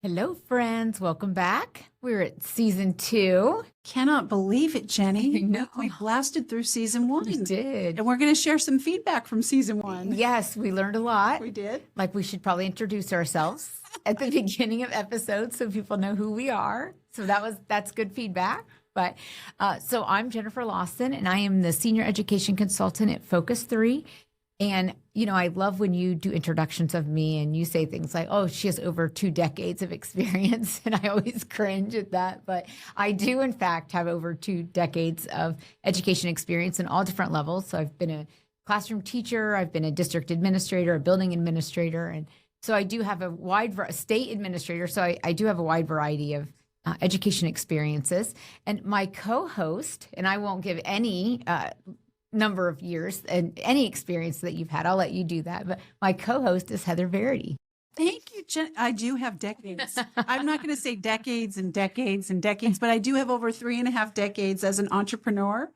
Hello, friends. Welcome back. We're at season 2. Cannot believe it, Jenny. I know. We blasted through season 1. We did. And we're going to share some feedback from season 1. Yes, we learned a lot. We did. Like we should probably introduce ourselves at the beginning of episodes so people know who we are. So that's good feedback. But so I'm Jennifer Lawson, and I am the Senior Education Consultant at Focus 3. And, I love when you do introductions of me and you say things like, oh, she has over 2 decades of experience. And I always cringe at that. But I do, in fact, have over 2 decades of education experience in all different levels. So I've been a classroom teacher, I've been a district administrator, a building administrator. And so I do have a state administrator. So I do have a wide variety of education experiences. And my co-host, and I won't give any number of years and any experience that you've had. I'll let you do that. But my co-host is Heather Verity. Thank you, Jen. I do have decades. I'm not going to say decades and decades and decades, but I do have over 3.5 decades as an entrepreneur.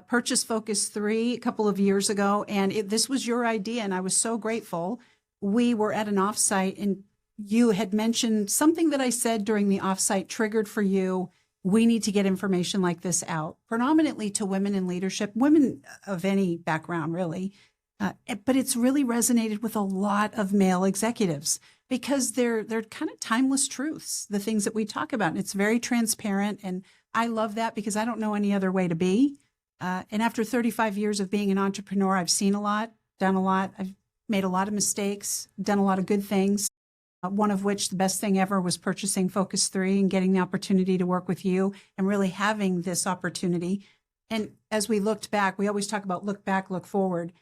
Purchased Focus 3 a couple of years ago, and this was your idea, and I was so grateful. We were at an offsite, and you had mentioned something that I said during the offsite triggered for you. We need to get information like this out, predominantly to women in leadership, women of any background, really. But it's really resonated with a lot of male executives because they're kind of timeless truths, the things that we talk about. And it's very transparent. And I love that because I don't know any other way to be. And after 35 years of being an entrepreneur, I've seen a lot, done a lot. I've made a lot of mistakes, done a lot of good things. One of which the best thing ever was purchasing Focus 3 and getting the opportunity to work with you and really having this opportunity. And as we looked back, we always talk about look back, look forward.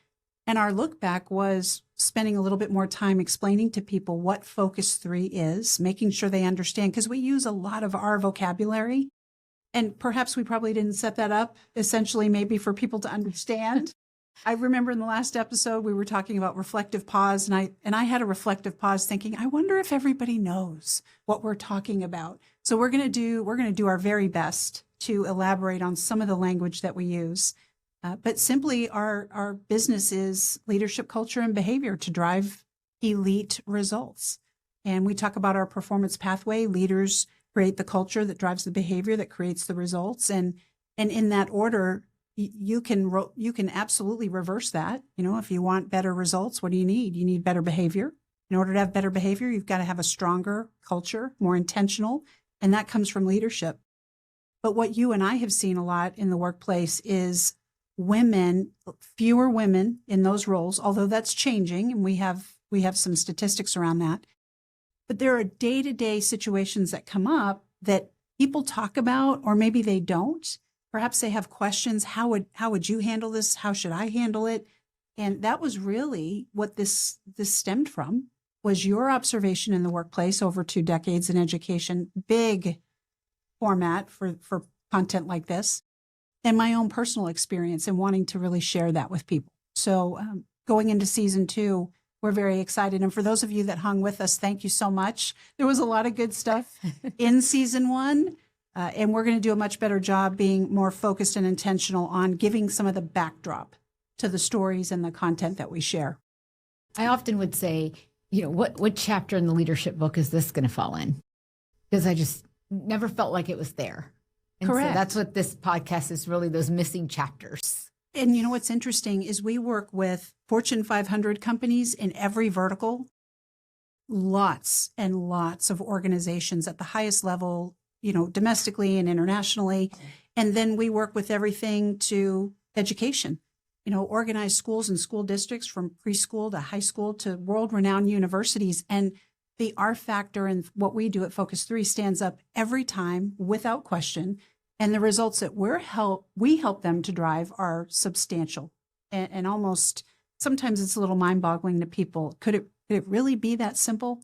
And our look back was spending a little bit more time explaining to people what Focus 3 is, making sure they understand, because we use a lot of our vocabulary. And perhaps we probably didn't set that up essentially maybe for people to understand. I remember in the last episode, we were talking about reflective pause, and I had a reflective pause thinking, I wonder if everybody knows what we're talking about. So we're going to do our very best to elaborate on some of the language that we use. But simply our business is leadership, culture, and behavior to drive elite results. And we talk about our performance pathway. Leaders create the culture that drives the behavior that creates the results. And in that order, you can absolutely reverse that. If you want better results, what do you need? You need better behavior. In order to have better behavior, you've got to have a stronger culture, more intentional, and that comes from leadership. But what you and I have seen a lot in the workplace is fewer women in those roles, although that's changing, and we have some statistics around that. But there are day-to-day situations that come up that people talk about, or maybe they don't. Perhaps they have questions. How would you handle this? How should I handle it? And that was really what this stemmed from, was your observation in the workplace over 2 decades in education, big format for content like this, and my own personal experience and wanting to really share that with people. So going into season 2, we're very excited. And for those of you that hung with us, thank you so much. There was a lot of good stuff in season 1. And we're going to do a much better job being more focused and intentional on giving some of the backdrop to the stories and the content that we share. I often would say, what chapter in the leadership book is this going to fall in? Because I just never felt like it was there. And Correct. So that's what this podcast is, really those missing chapters. And what's interesting is we work with Fortune 500 companies in every vertical, lots and lots of organizations at the highest level, domestically and internationally. And then we work with everything to education, organized schools and school districts from preschool to high school to world-renowned universities. And the R factor and what we do at Focus 3 stands up every time without question. And the results that we help them to drive are substantial and almost sometimes it's a little mind-boggling to people. Could it really be that simple?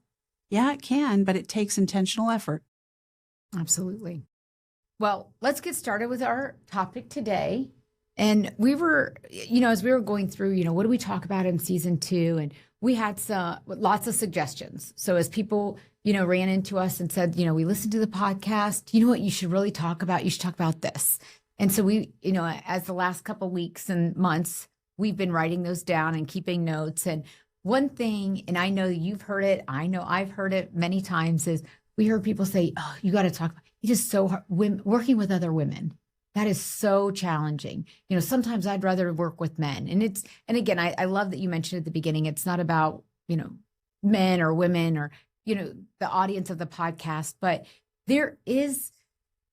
Yeah, it can, but it takes intentional effort. Absolutely. Well, let's get started with our topic today. And we were, as we were going through, what do we talk about in season 2? And we had lots of suggestions. So as people, ran into us and said, we listened to the podcast, you know what you should really talk about? You should talk about this. And so we, as the last couple of weeks and months, we've been writing those down and keeping notes. And one thing, and I know you've heard it, I know I've heard it many times, is we heard people say, oh, you got to talk. It is so hard. Working with other women. That is so challenging. Sometimes I'd rather work with men. And again, I love that you mentioned at the beginning, it's not about, men or women or, the audience of the podcast, but there is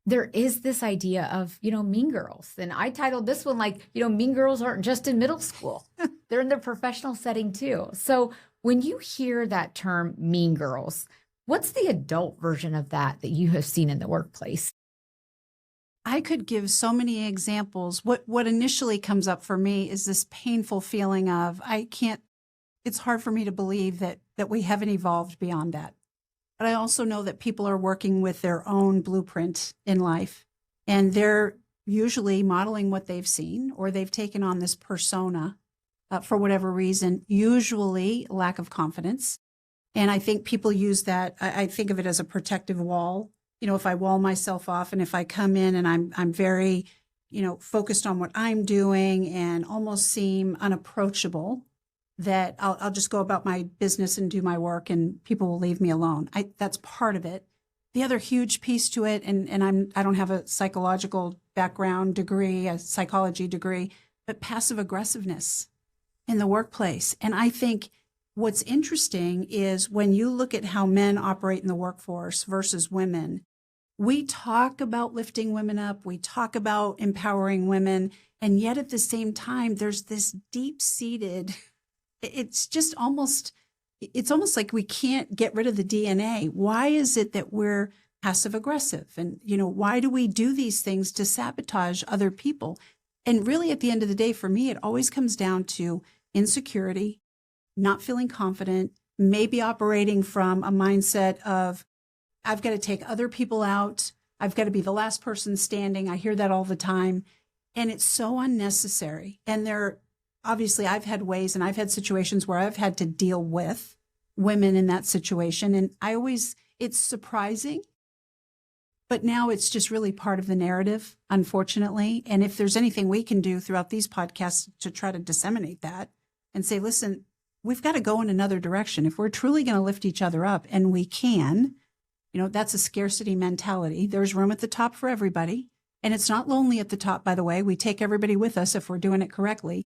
this idea of, mean girls. And I titled this one mean girls aren't just in middle school. They're in the professional setting too. So when you hear that term mean girls, what's the adult version of that you have seen in the workplace? I could give so many examples. What initially comes up for me is this painful feeling of it's hard for me to believe that we haven't evolved beyond that. But I also know that people are working with their own blueprint in life, and they're usually modeling what they've seen, or they've taken on this persona for whatever reason, usually lack of confidence. And I think people use that. I think of it as a protective wall. If I wall myself off and if I come in and I'm very, focused on what I'm doing and almost seem unapproachable, that I'll just go about my business and do my work and people will leave me alone. That's part of it. The other huge piece to it, and I don't have a psychological background degree, a psychology degree, but passive aggressiveness in the workplace. And I think what's interesting is when you look at how men operate in the workforce versus women, we talk about lifting women up, we talk about empowering women, and yet at the same time, there's this deep-seated, it's almost like we can't get rid of the DNA. Why is it that we're passive aggressive? And, why do we do these things to sabotage other people? And really, at the end of the day, for me, it always comes down to insecurity, not feeling confident, maybe operating from a mindset of, I've got to take other people out. I've got to be the last person standing. I hear that all the time. And it's so unnecessary. And obviously, I've had ways and I've had situations where I've had to deal with women in that situation. And it's surprising. But now it's just really part of the narrative, unfortunately. And if there's anything we can do throughout these podcasts to try to disseminate that and say, listen, we've got to go in another direction. If we're truly going to lift each other up, and we can, that's a scarcity mentality. There's room at the top for everybody. And it's not lonely at the top, by the way. We take everybody with us if we're doing it correctly.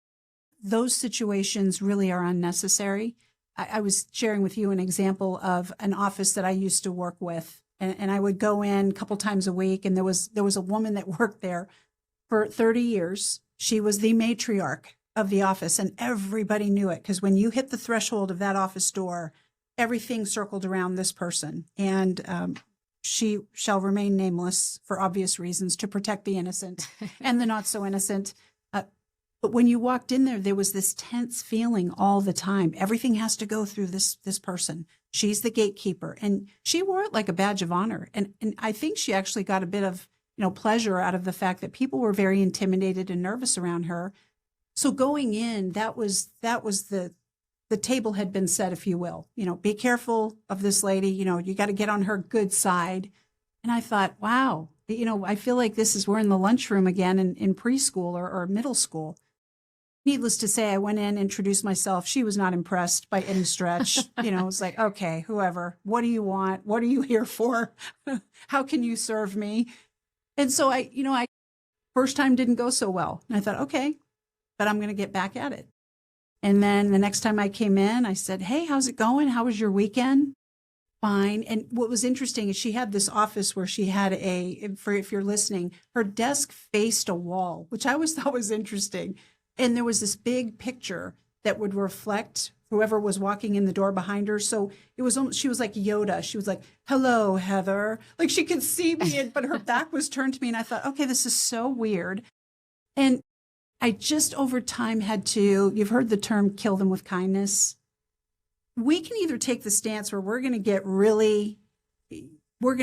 Those situations really are unnecessary. I was sharing with you an example of an office that I used to work with. And I would go in a couple times a week. And there was a woman that worked there for 30 years. She was the matriarch of the office, and everybody knew it, because when you hit the threshold of that office door, everything circled around this person. And she shall remain nameless for obvious reasons, to protect the innocent and the not so innocent. But when you walked in there, there was this tense feeling all the time. Everything has to go through this person. She's the gatekeeper. And she wore it like a badge of honor. And I think she actually got a bit of pleasure out of the fact that people were very intimidated and nervous around her. So going in, that was the table had been set, if you will. Be careful of this lady. You got to get on her good side. And I thought, wow, I feel like we're in the lunchroom again in preschool or middle school. Needless to say, I went in, introduced myself. She was not impressed by any stretch. It was like, okay, whoever, what do you want? What are you here for? How can you serve me? And so I first time didn't go so well. And I thought, okay, but I'm going to get back at it. And then the next time I came in, I said, hey, how's it going? How was your weekend? Fine. And what was interesting is she had this office where she had if you're listening, her desk faced a wall, which I always thought was interesting. And there was this big picture that would reflect whoever was walking in the door behind her. So she was like Yoda. She was like, hello, Heather. Like she could see me, but her back was turned to me. And I thought, okay, this is so weird. And I just over time you've heard the term kill them with kindness. We can either take the stance where we're going to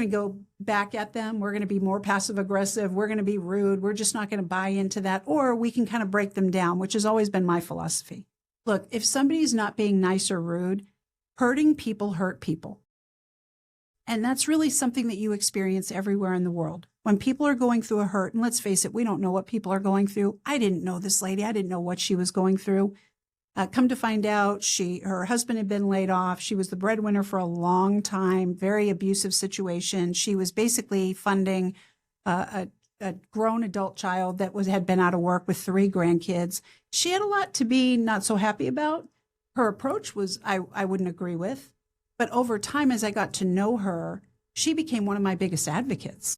go back at them. We're going to be more passive aggressive. We're going to be rude. We're just not going to buy into that. Or we can kind of break them down, which has always been my philosophy. Look, if somebody's not being nice or rude, hurting people hurt people. And that's really something that you experience everywhere in the world. When people are going through a hurt, and let's face it, we don't know what people are going through. I didn't know this lady. I didn't know what she was going through. Come to find out, her husband had been laid off. She was the breadwinner for a long time, very abusive situation. She was basically funding a grown adult child that had been out of work with 3 grandkids. She had a lot to be not so happy about. Her approach was I wouldn't agree with. But over time, as I got to know her, she became one of my biggest advocates.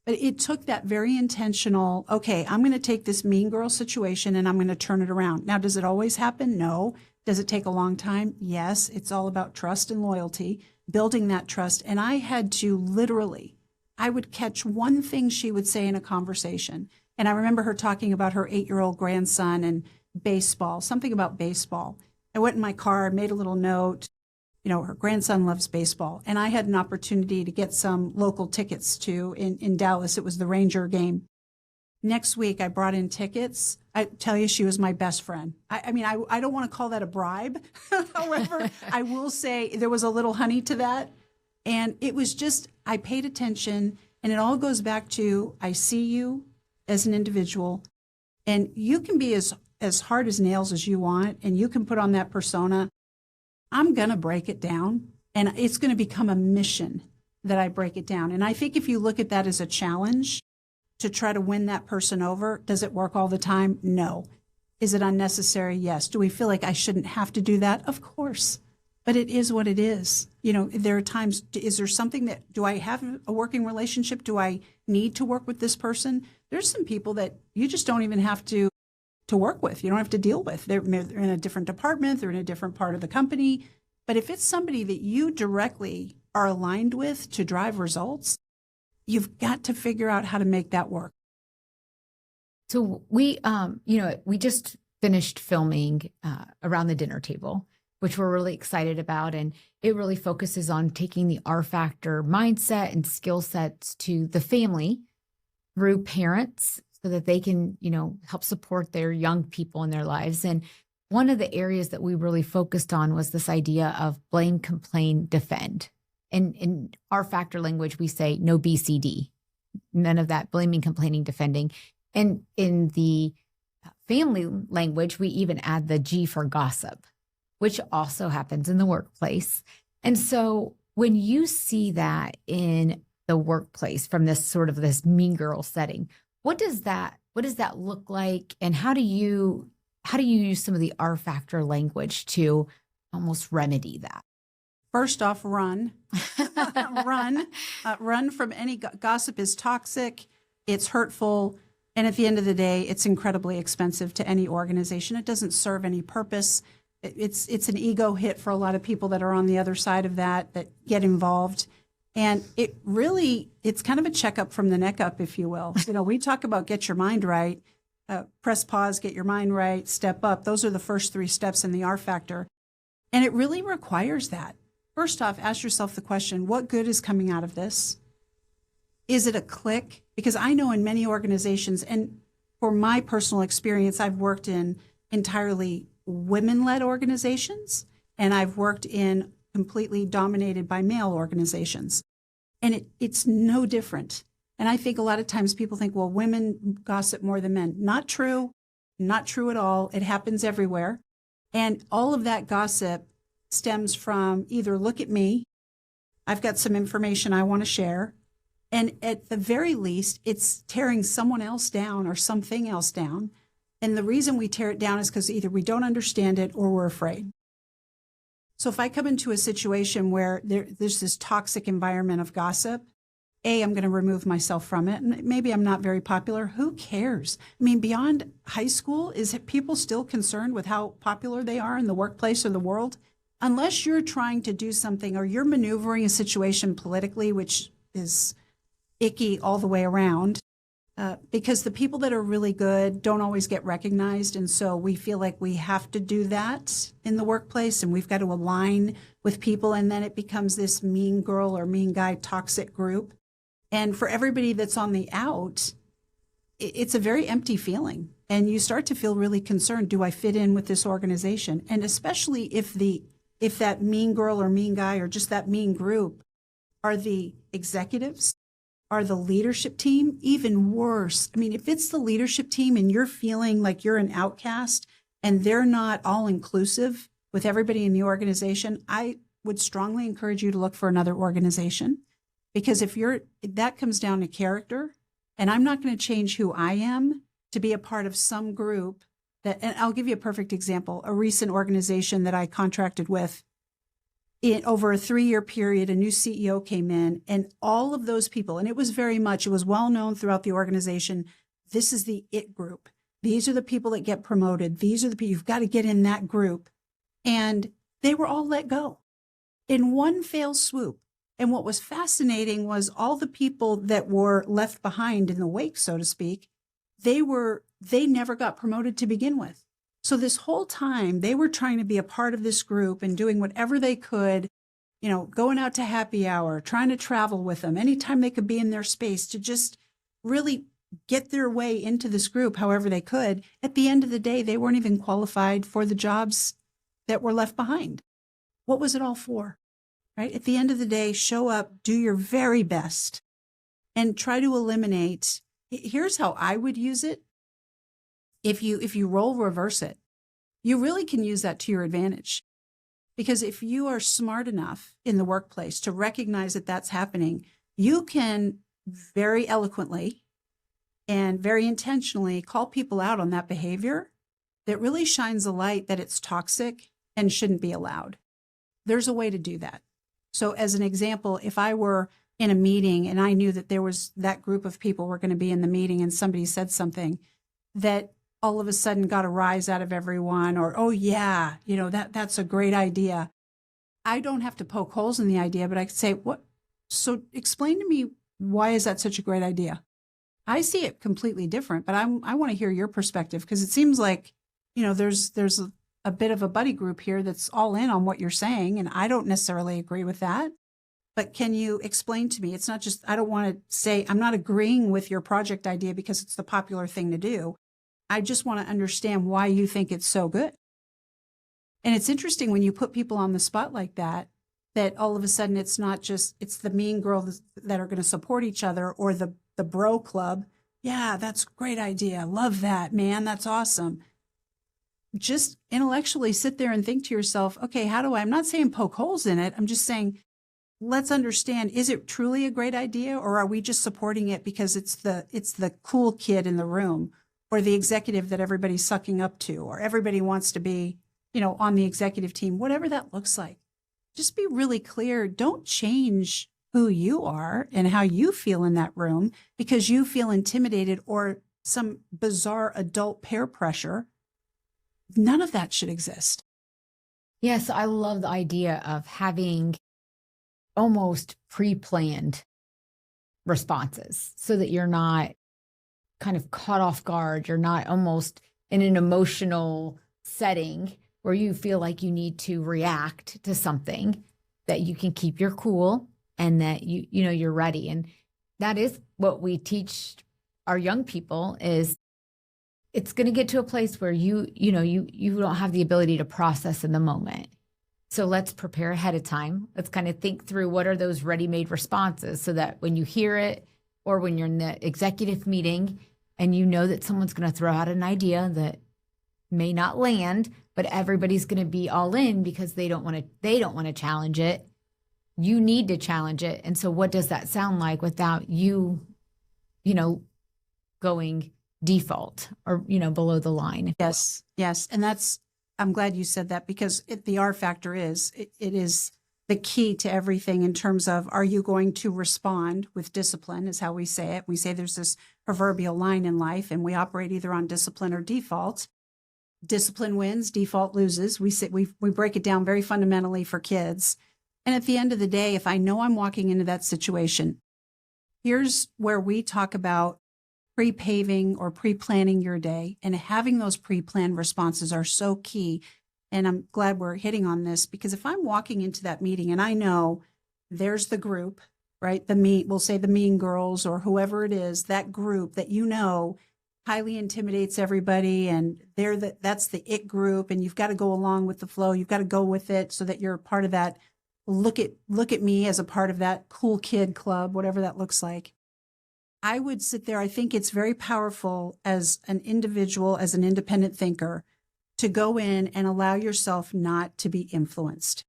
But it took that very intentional, okay, I'm going to take this mean girl situation and I'm going to turn it around. Now, does it always happen? No. Does it take a long time? Yes. It's all about trust and loyalty, building that trust. And I had to literally, I would catch one thing she would say in a conversation. And I remember her talking about her 8-year-old grandson and baseball, something about baseball. I went in my car, made a little note. Her grandson loves baseball. And I had an opportunity to get some local tickets in Dallas. It was the Ranger game. Next week, I brought in tickets. I tell you, she was my best friend. I mean, I don't want to call that a bribe. However, I will say there was a little honey to that. And it was just, I paid attention. And it all goes back to, I see you as an individual. And you can be as hard as nails as you want. And you can put on that persona. I'm going to break it down, and it's going to become a mission that I break it down. And I think if you look at that as a challenge to try to win that person over, does it work all the time? No. Is it unnecessary? Yes. Do we feel like I shouldn't have to do that? Of course. But it is what it is. There are times, is there something do I have a working relationship? Do I need to work with this person? There's some people that you just don't even have to work with. You don't have to deal with. They're in a different department. They're in a different part of the company. But if it's somebody that you directly are aligned with to drive results, you've got to figure out how to make that work. So we just finished filming Around the Dinner Table, which we're really excited about. And it really focuses on taking the R Factor mindset and skill sets to the family through parents, so that they can, help support their young people in their lives. And one of the areas that we really focused on was this idea of blame, complain, defend. And in our factor language, we say no BCD, none of that blaming, complaining, defending. And in the family language, we even add the G for gossip, which also happens in the workplace. And so when you see that in the workplace from this mean girl setting, what does that look like, and how do you use some of the R Factor language to almost remedy that? First off, run. Run from any gossip is toxic, it's hurtful, and at the end of the day, it's incredibly expensive to any organization. It doesn't serve any purpose. It's an ego hit for a lot of people that are on the other side of that get involved. And it's kind of a checkup from the neck up, if you will. We talk about get your mind right, press pause, get your mind right, step up. Those are the first 3 steps in the R Factor. And it really requires that. First off, ask yourself the question, what good is coming out of this? Is it a clique? Because I know in many organizations, and for my personal experience, I've worked in entirely women-led organizations, and I've worked in completely dominated by male organizations. And it's no different. And I think a lot of times people think, well, women gossip more than men. Not true. Not true at all. It happens everywhere. And all of that gossip stems from either look at me, I've got some information I want to share. And at the very least, it's tearing someone else down or something else down. And the reason we tear it down is because either we don't understand it or we're afraid. So if I come into a situation where there's this toxic environment of gossip, I'm going to remove myself from it. And maybe I'm not very popular. Who cares? I mean, beyond high school, is it people still concerned with how popular they are in the workplace or the world? Unless you're trying to do something or you're maneuvering a situation politically, which is icky all the way around, because the people that are really good don't always get recognized. And so we feel like we have to do that in the workplace, and we've got to align with people. And then it becomes this mean girl or mean guy toxic group. And for everybody that's on the out, it's a very empty feeling. And you start to feel really concerned. Do I fit in with this organization? And especially if that mean girl or mean guy or just that mean group are the executives, are the leadership team, even worse. I mean, if it's the leadership team and you're feeling like you're an outcast, and they're not all inclusive with everybody in the organization, I would strongly encourage you to look for another organization. Because that comes down to character, and I'm not going to change who I am to be a part of some group and I'll give you a perfect example. A recent organization that I contracted with, over a 3-year period, a new CEO came in, and all of those people, and it was well known throughout the organization, this is the it group. These are the people that get promoted. These are the people, you've got to get in that group. And they were all let go in one fell swoop. And what was fascinating was all the people that were left behind in the wake, so to speak, they never got promoted to begin with. So this whole time they were trying to be a part of this group and doing whatever they could, going out to happy hour, trying to travel with them anytime they could be in their space to just really get their way into this group however they could. At the end of the day, they weren't even qualified for the jobs that were left behind. What was it all for? Right? At the end of the day, show up, do your very best, and try to eliminate. Here's how I would use it. If you role reverse it, you really can use that to your advantage. Because if you are smart enough in the workplace to recognize that that's happening, you can very eloquently and very intentionally call people out on that behavior that really shines a light that it's toxic and shouldn't be allowed. There's a way to do that. So as an example, if I were in a meeting and I knew that there was that group of people were going to be in the meeting and somebody said something that all of a sudden got a rise out of everyone, or, oh yeah, that's a great idea. I don't have to poke holes in the idea, but I could say, so explain to me, why is that such a great idea? I see it completely different, but I want to hear your perspective, because it seems like, there's a bit of a buddy group here that's all in on what you're saying, and I don't necessarily agree with that. But can you explain to me? It's not just, I don't want to say, I'm not agreeing with your project idea because it's the popular thing to do. I just want to understand why you think it's so good. And it's interesting when you put people on the spot like that all of a sudden it's not just, it's the mean girls that are going to support each other, or the bro club. Yeah, that's a great idea. Love that, man. That's awesome. Just intellectually sit there and think to yourself, okay, I'm not saying poke holes in it. I'm just saying, let's understand, is it truly a great idea, or are we just supporting it because it's the cool kid in the room, or the executive that everybody's sucking up to, or everybody wants to be, on the executive team, whatever that looks like. Just be really clear. Don't change who you are and how you feel in that room because you feel intimidated or some bizarre adult peer pressure. None of that should exist. Yes, I love the idea of having almost pre-planned responses so that you're not kind of caught off guard. You're not almost in an emotional setting where you feel like you need to react to something, that you can keep your cool and that you're ready. And that is what we teach our young people, is it's going to get to a place where you don't have the ability to process in the moment. So let's prepare ahead of time. Let's kind of think through what are those ready-made responses so that when you hear it, or when you're in the executive meeting and you know that someone's going to throw out an idea that may not land, but everybody's going to be all in because they don't want to challenge it. You need to challenge it. And so what does that sound like without you, going default or, below the line? Yes. And I'm glad you said that, because the R factor it is the key to everything in terms of, are you going to respond with discipline, is how we say it. We say there's this proverbial line in life, and we operate either on discipline or default. Discipline wins, default loses. We break it down very fundamentally for kids. And at the end of the day, if I know I'm walking into that situation, here's where we talk about pre-paving or pre-planning your day, and having those pre-planned responses are so key. And I'm glad we're hitting on this, because if I'm walking into that meeting and I know there's the group, right? We'll say the mean girls or whoever it is, that group that highly intimidates everybody, and that's the it group, and you've got to go along with the flow. You've got to go with it so that you're part of that. Look at me as a part of that cool kid club, whatever that looks like. I would sit there. I think it's very powerful as an individual, as an independent thinker, to go in and allow yourself not to be influenced.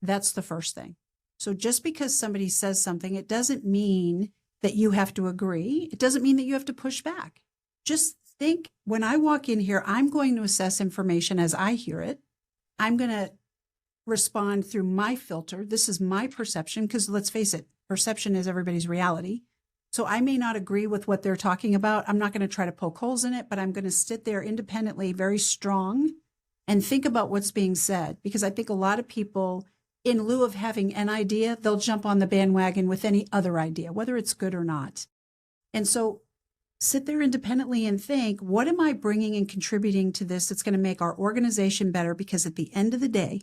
That's the first thing. So just because somebody says something, it doesn't mean that you have to agree. It doesn't mean that you have to push back. Just think, when I walk in here, I'm going to assess information as I hear it. I'm going to respond through my filter. This is my perception, because let's face it, perception is everybody's reality. So I may not agree with what they're talking about. I'm not going to try to poke holes in it, but I'm going to sit there independently, very strong, and think about what's being said. Because I think a lot of people, in lieu of having an idea, they'll jump on the bandwagon with any other idea, whether it's good or not. And so sit there independently and think, what am I bringing and contributing to this that's going to make our organization better? Because at the end of the day,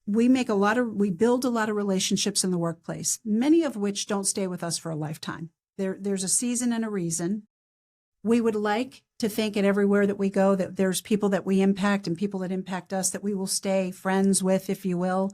we build a lot of relationships in the workplace, many of which don't stay with us for a lifetime. There's a season and a reason. We would like to think at everywhere that we go that there's people that we impact and people that impact us that we will stay friends with, if you will.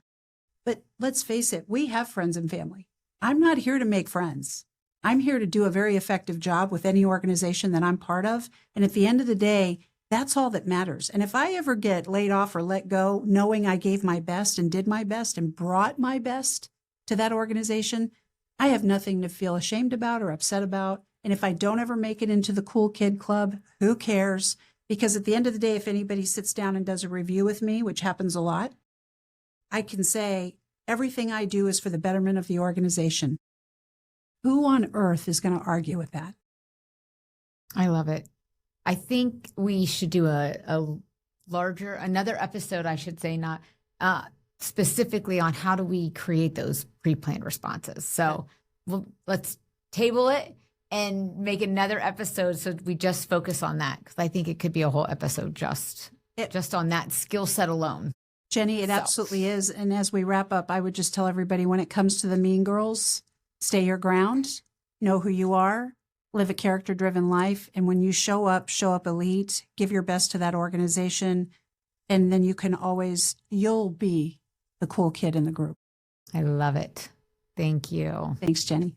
But let's face it, we have friends and family. I'm not here to make friends. I'm here to do a very effective job with any organization that I'm part of. And at the end of the day, that's all that matters. And if I ever get laid off or let go, knowing I gave my best and did my best and brought my best to that organization, I have nothing to feel ashamed about or upset about. And if I don't ever make it into the cool kid club, who cares? Because at the end of the day, if anybody sits down and does a review with me, which happens a lot, I can say everything I do is for the betterment of the organization. Who on earth is going to argue with that? I love it. I think we should do another episode, I should say, not specifically on how do we create those pre-planned responses. So let's table it and make another episode so we just focus on that, because I think it could be a whole episode just on that skill set alone. Jenny, it absolutely is. And as we wrap up, I would just tell everybody, when it comes to the mean girls, stay your ground, know who you are, live a character-driven life. And when you show up elite, give your best to that organization. And then you'll be the cool kid in the group. I love it. Thank you. Thanks, Jenny.